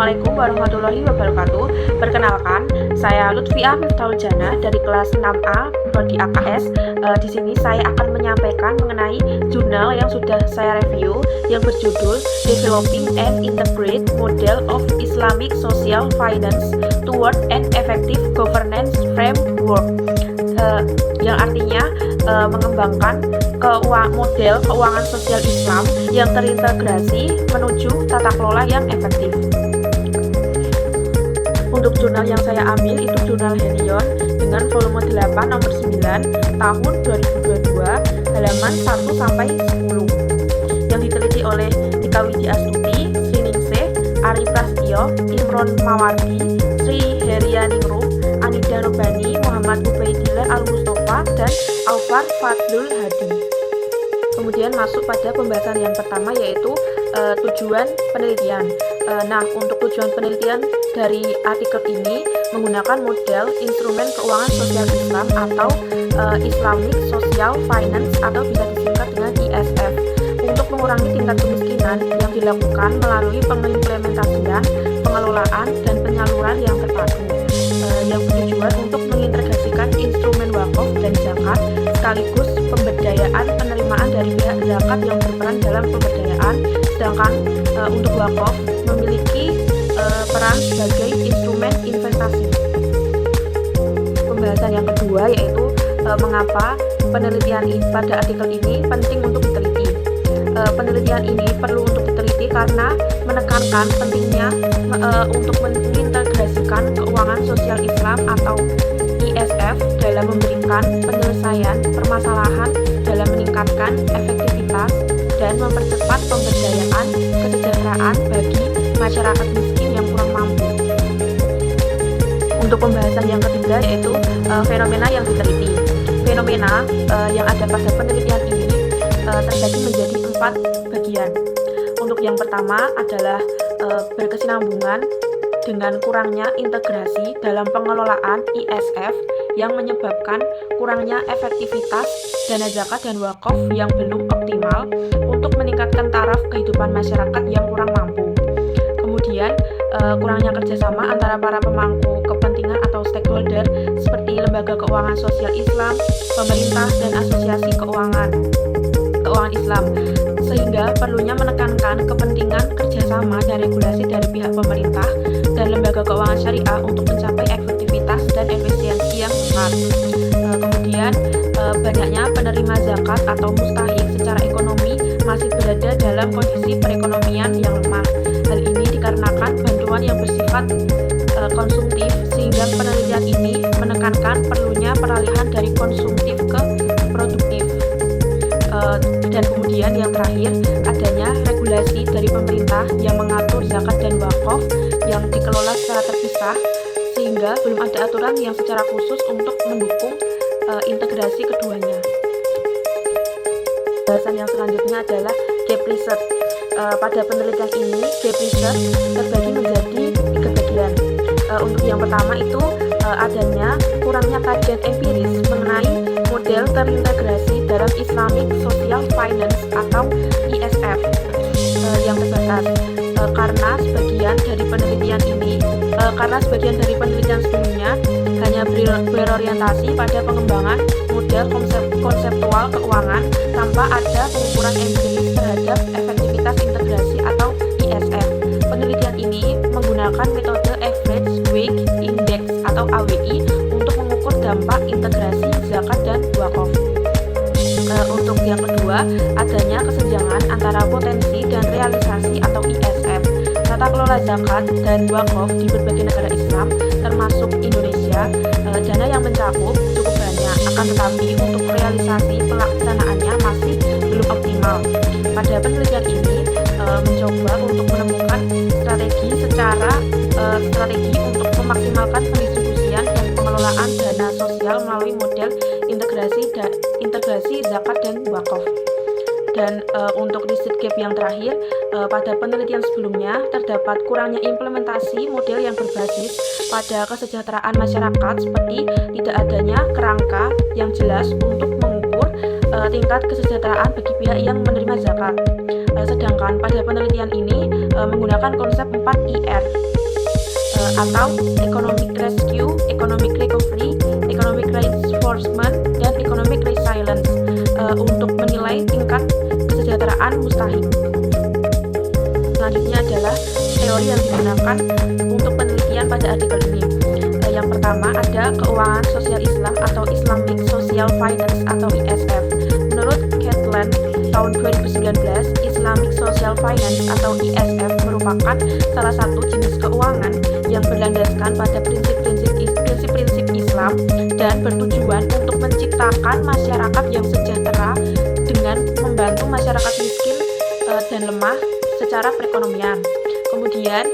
Assalamualaikum warahmatullahi wabarakatuh. Perkenalkan, saya Lutfiah Miftahul Jannah dari kelas 6A Prodi AKS. Di sini saya akan menyampaikan mengenai jurnal yang sudah saya review yang berjudul Developing an Integrated Model of Islamic Social Finance Toward an Effective Governance Framework, yang artinya mengembangkan model keuangan sosial Islam yang terintegrasi menuju tata kelola yang efektif. Untuk jurnal yang saya ambil itu jurnal Helion dengan volume 8 nomor 9 tahun 2022 halaman 1 sampai 10 yang diteliti oleh Tika Widyastuti, Sri Ningsih, Ari Prasetyo, Imron Mawardi, Sri Herianingrum, Anida Robani, Muhammad Ubaidillah Al-Mustafa, dan Aufar Fadlul Hadi. Kemudian masuk pada pembahasan yang pertama, yaitu tujuan penelitian. Nah, untuk tujuan penelitian dari artikel ini menggunakan model instrumen keuangan sosial Islam atau Islamic Social Finance atau bisa disingkat dengan ISF untuk mengurangi tingkat kemiskinan yang dilakukan melalui pengimplementasian, pengelolaan, dan penyaluran yang terpadu yang bertujuan untuk mengintegrasikan instrumen wakaf dan zakat sekaligus pemberdayaan penerimaan dari pihak zakat yang berperan dalam pemberdayaan, sedangkan untuk wakaf memiliki peran sebagai instrumen investasi. Pembahasan yang kedua yaitu mengapa penelitian pada artikel ini penting untuk diteliti. Penelitian ini perlu untuk diteliti karena menekankan pentingnya untuk mengintegrasikan keuangan sosial Islam atau ISF dalam memberikan penyelesaian permasalahan dalam meningkatkan efektivitas dan mempercepat pemberdayaan kesejahteraan bagi masyarakat miskin yang kurang mampu. Untuk pembahasan yang ketiga yaitu fenomena yang diteliti. Fenomena yang ada pada penelitian ini terbagi menjadi 4 bagian. Untuk yang pertama adalah berkesinambungan dengan kurangnya integrasi dalam pengelolaan ISF yang menyebabkan kurangnya efektivitas dana zakat dan wakaf yang belum optimal untuk meningkatkan taraf kehidupan masyarakat yang kurang mampu. Kemudian kurangnya kerjasama antara para pemangku kepentingan atau stakeholder seperti lembaga keuangan sosial Islam, pemerintah, dan asosiasi keuangan Islam, sehingga perlunya menekankan kepentingan kerjasama dan regulasi dari pihak pemerintah dan lembaga keuangan syariah untuk mencapai efektivitas dan efisiensi yang besar. Kemudian banyaknya penerima zakat atau mustahik secara ekonomi masih berada dalam kondisi perekonomian yang lemah. Hal ini dikarenakan bantuan yang bersifat konsumtif, sehingga penelitian ini menekankan perlunya peralihan dari konsumtif ke produktif. Dan kemudian yang terakhir adanya regulasi dari pemerintah yang mengatur zakat dan wakaf yang dikelola secara terpisah, sehingga belum ada aturan yang secara khusus untuk mendukung integrasi keduanya. Bahasan yang selanjutnya adalah gap research. Pada penelitian ini gap research terbagi menjadi 3 bagian. Untuk yang pertama itu adanya kurangnya kajian empiris mengenai model terintegrasi dalam Islamic Social Finance atau ISF yang terbatas karena sebagian dari penelitian sebelumnya hanya berorientasi pada pengembangan model konseptual keuangan tanpa ada pengukuran empiris terhadap efektivitas integrasi atau ISF. Penelitian ini menggunakan metode Average Week Index atau AWI untuk mengukur dampak integrasi zakat dan wakaf. Untuk yang kedua, adanya kesenjangan antara potensi dan realisasi atau ISF. Tata kelola zakat dan wakaf di berbagai negara Islam, termasuk Indonesia, dana yang mencakup cukup banyak, akan tetapi untuk realisasi pelaksanaannya masih belum optimal. Pada penelitian ini mencoba untuk menemukan strategi untuk memaksimalkan pendistribusian dan pengelolaan dana sosial melalui model integrasi zakat dan wakaf. Dan untuk riset gap yang terakhir, pada penelitian sebelumnya terdapat kurangnya implementasi model yang berbasis pada kesejahteraan masyarakat seperti tidak adanya kerangka yang jelas untuk mengukur tingkat kesejahteraan bagi pihak yang menerima zakat. Sedangkan pada penelitian ini menggunakan konsep 4IR. atau economic rescue, economic recovery, economic reinforcement, dan economic resilience untuk menilai tingkat kesejahteraan mustahik. Selanjutnya adalah teori yang digunakan untuk penelitian pada artikel ini. Yang pertama ada keuangan sosial Islam atau Islamic Social Finance atau ISF. Menurut Catlin tahun 2019, Islamic Social Finance atau ISF merupakan salah satu jenis keuangan yang berlandaskan pada prinsip-prinsip Islam dan bertujuan untuk menciptakan masyarakat yang sejahtera dengan membantu masyarakat miskin dan lemah secara perekonomian. Kemudian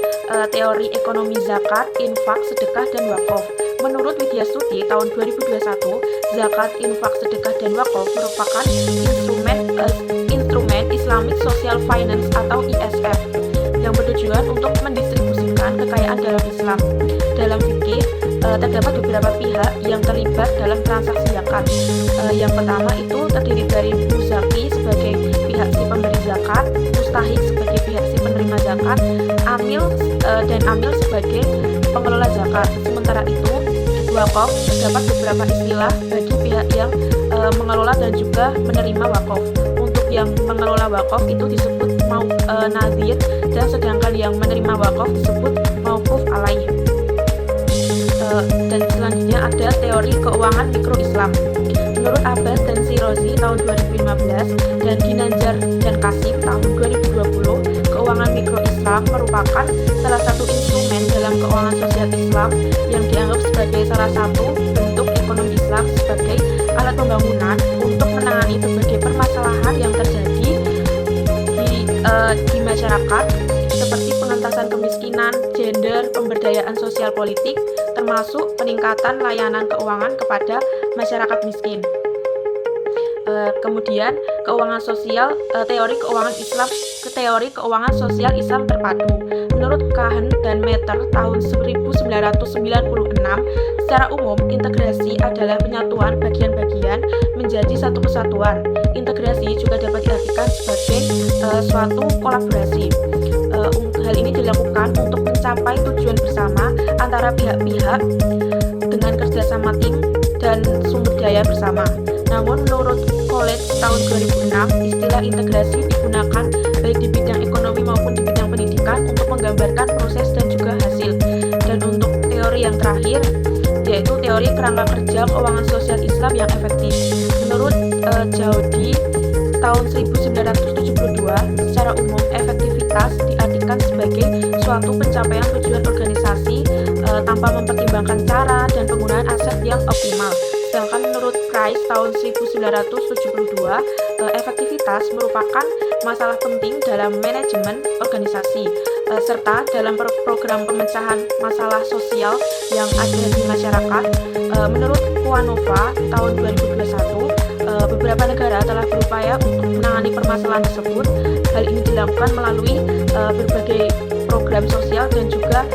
teori ekonomi zakat, infak, sedekah, dan wakaf. Menurut Widya Stuti tahun 2021, zakat, infak, sedekah, dan wakaf merupakan instrumen Islamic Social Finance atau ISF yang bertujuan untuk mendistribusikan kekayaan dalam Islam. Dalam fikih terdapat beberapa pihak yang terlibat dalam transaksi zakat. Yang pertama itu terdiri dari muzaki sebagai pihak si pemberi zakat, mustahik sebagai pihak si penerima zakat, amil sebagai pengelola zakat. Sementara itu, wakaf terdapat beberapa istilah bagi pihak yang mengelola dan juga menerima wakaf. Untuk yang mengelola wakaf itu disebut nazir, dan sedangkan yang menerima wakaf disebut mauquf alaih. Dan selanjutnya ada teori keuangan mikro Islam. Menurut Abbas dan Shirozi tahun 2015 dan Ginanjar dan Kasim tahun 2020, keuangan mikro Islam merupakan salah satu instrumen dalam keuangan sosial Islam yang dianggap sebagai salah satu bentuk ekonomi Islam sebagai alat pembangunan untuk menangani berbagai permasalahan yang terjadi di masyarakat seperti pengentasan kemiskinan, gender, pemberdayaan sosial politik, termasuk peningkatan layanan keuangan kepada masyarakat miskin. Kemudian keuangan sosial, teori keuangan sosial Islam terpadu. Menurut Cohen dan Meter tahun 1996, secara umum integrasi adalah penyatuan bagian-bagian menjadi satu kesatuan. Integrasi juga dapat diartikan sebagai suatu kolaborasi. Hal ini dilakukan untuk mencapai tujuan bersama antara pihak-pihak dengan kerjasama tim dan sumber daya bersama. Namun menurut College tahun 2006, istilah integrasi digunakan baik di bidang ekonomi maupun di bidang pendidikan untuk menggambarkan proses dan juga hasil. Dan untuk teori yang terakhir, yaitu teori kerangka kerja keuangan sosial Islam yang efektif. Menurut Jaudi tahun 1972, secara umum efektivitas diartikan sebagai suatu pencapaian tujuan organisasi tanpa mempertimbangkan cara dan penggunaan aset yang optimal. Sedangkan menurut Price tahun 1972, efektivitas merupakan masalah penting dalam manajemen organisasi serta dalam program pemecahan masalah sosial yang ada di masyarakat. Menurut Kuanova tahun 2021, beberapa negara telah berupaya untuk menangani permasalahan tersebut. Hal ini dilakukan melalui berbagai program sosial dan juga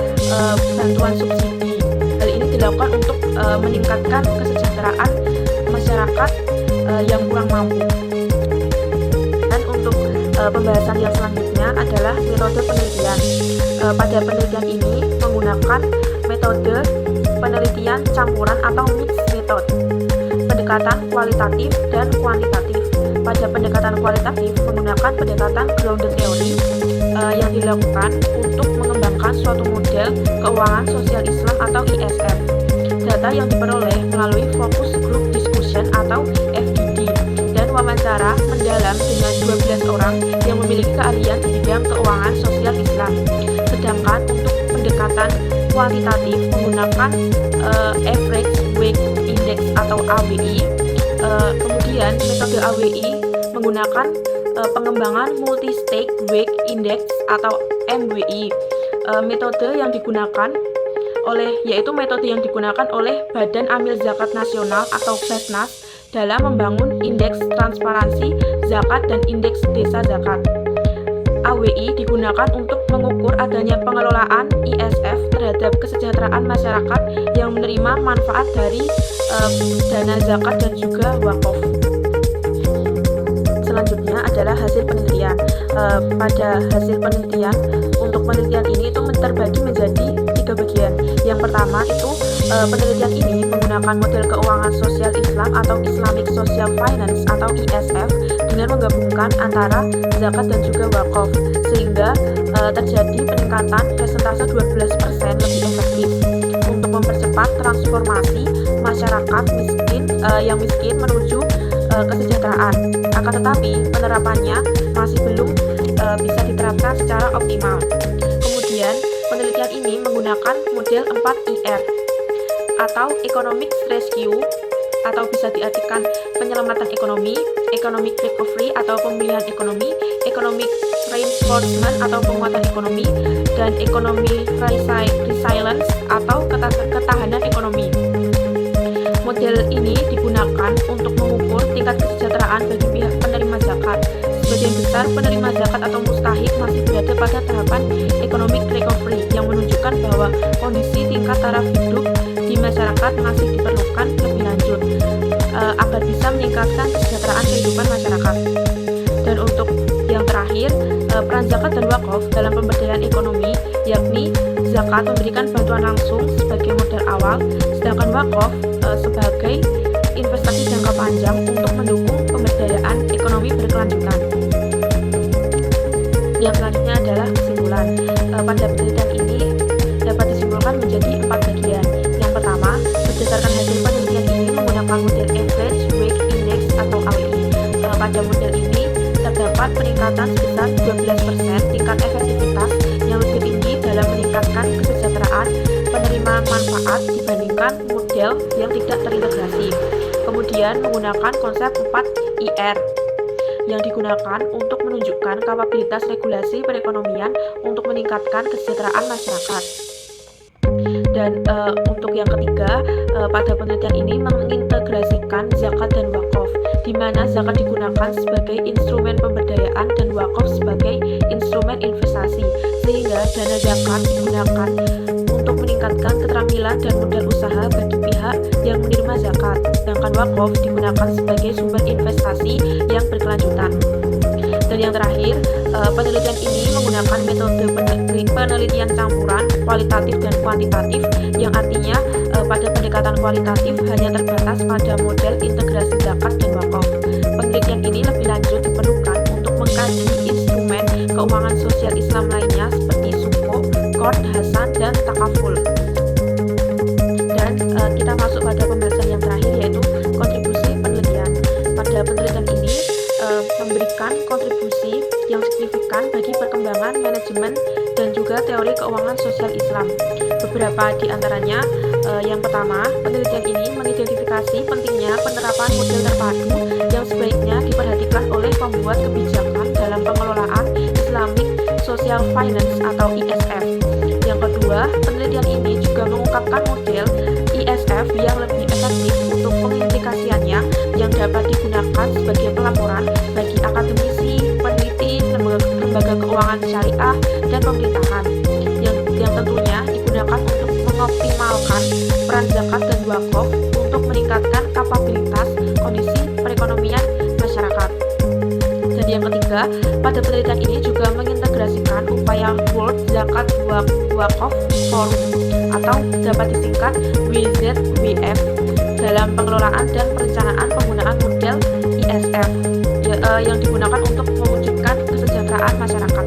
bantuan subsidi. Hal ini dilakukan untuk meningkatkan kesejahteraan masyarakat yang kurang mampu. Dan untuk pembahasan yang selanjutnya adalah metode penelitian. Pada penelitian ini menggunakan metode penelitian campuran atau mixed method, pendekatan kualitatif dan kuantitatif. Pada pendekatan kualitatif menggunakan pendekatan grounded theory yang dilakukan untuk mengembangkan suatu model keuangan sosial Islam atau ISF. Data yang diperoleh melalui focus group discussion atau FGD dan wawancara mendalam dengan 12 orang yang memiliki keahlian di bidang keuangan sosial Islam. Sedangkan untuk pendekatan kuantitatif menggunakan average weight index atau AWI. Kemudian metode AWI menggunakan pengembangan multi-stake weight index atau MWI. Metode yang digunakan oleh Badan Amil Zakat Nasional atau Basnas dalam membangun indeks transparansi zakat dan indeks desa zakat. AWI digunakan untuk mengukur adanya pengelolaan ISF terhadap kesejahteraan masyarakat yang menerima manfaat dari dana zakat dan juga wakaf. Selanjutnya adalah hasil penelitian. Pada hasil penelitian, untuk penelitian ini itu terbagi menjadi 3 bagian. Penelitian ini menggunakan model keuangan sosial Islam atau Islamic Social Finance atau ISF dengan menggabungkan antara zakat dan juga wakaf, sehingga terjadi peningkatan persentase 12% lebih efektif untuk mempercepat transformasi masyarakat yang miskin menuju kesejahteraan. Akan tetapi penerapannya masih belum bisa diterapkan secara optimal. Kemudian penelitian ini menggunakan model 4IR atau Economic Rescue, atau bisa diartikan penyelamatan ekonomi, Economic Recovery atau pemulihan ekonomi, Economic Reinforcement atau penguatan ekonomi, dan Economic Resilience atau ketahanan ekonomi. Model ini digunakan untuk mengukur tingkat kesejahteraan bagi pihak penerima zakat. Sebagian besar penerima zakat atau mustahik masih berada pada tahapan economic recovery yang menunjukkan bahwa kondisi tingkat taraf hidup di masyarakat masih diperlukan lebih lanjut agar bisa meningkatkan kesejahteraan kehidupan masyarakat. Dan untuk yang terakhir, peran zakat dan wakaf dalam pemberdayaan ekonomi, yakni zakat memberikan bantuan langsung sebagai modal awal, sedangkan wakaf sebagai investasi jangka panjang untuk mendukung pemberdayaan ekonomi berkelanjutan. Yang selanjutnya adalah kesimpulan. Pada penelitian ini dapat disimpulkan menjadi 4 bagian. Yang pertama, berdasarkan hasil penelitian ini menggunakan model Average Wage Index atau AWI. Pada model ini terdapat peningkatan sebesar 12% tingkat efektivitas yang lebih tinggi dalam meningkatkan kesejahteraan penerima manfaat dibandingkan model yang tidak terintegrasi. Kemudian menggunakan konsep 4IR yang digunakan untuk menunjukkan kapabilitas regulasi perekonomian untuk meningkatkan kesejahteraan masyarakat. Dan untuk yang ketiga, pada penelitian ini mengintegrasikan zakat dan wakaf, di mana zakat digunakan sebagai instrumen pemberdayaan dan wakaf sebagai instrumen investasi, sehingga dana zakat digunakan untuk meningkatkan keterampilan dan modal usaha bagi pihak yang menerima zakat, sedangkan wakaf digunakan sebagai sumber investasi yang berkelanjutan. Dan yang terakhir, penelitian ini menggunakan metode penelitian campuran kualitatif dan kuantitatif, yang artinya pada pendekatan kualitatif hanya terbatas pada model integrasi zakat dan wakaf. Penelitian ini lebih lanjut diperlukan untuk mengkaji instrumen keuangan sosial Islam lainnya seperti Suko, Qard, Hasan, dan Takaful. Dan kita masuk pada pembahasan yang terakhir, yaitu kontribusi penelitian. Pada penelitian ini memberikan kontribusi yang signifikan bagi perkembangan manajemen dan juga teori keuangan sosial Islam. Beberapa di antaranya, yang pertama, penelitian ini mengidentifikasi pentingnya penerapan model terpadu yang sebaiknya diperhatikan oleh pembuat kebijakan dalam pengelolaan Islamic Social Finance atau ISF. Yang kedua, penelitian ini juga mengungkapkan model ISF yang lebih efektif untuk pengimplikasiannya yang dapat digunakan sebagai pelaporan bagi akademisi, peneliti, lembaga keuangan syariah, dan pemerintahan yang tentunya digunakan untuk mengoptimalkan peran zakat dan wakaf untuk meningkatkan kapabilitas kondisi perekonomian masyarakat. Dan yang ketiga, pada penelitian ini juga mengintegrasikan upaya World Zakat Wakaf Forum atau dapat disingkat WZWF dalam pengelolaan dan perencanaan penggunaan model ISF yang digunakan untuk mewujudkan kesejahteraan masyarakat.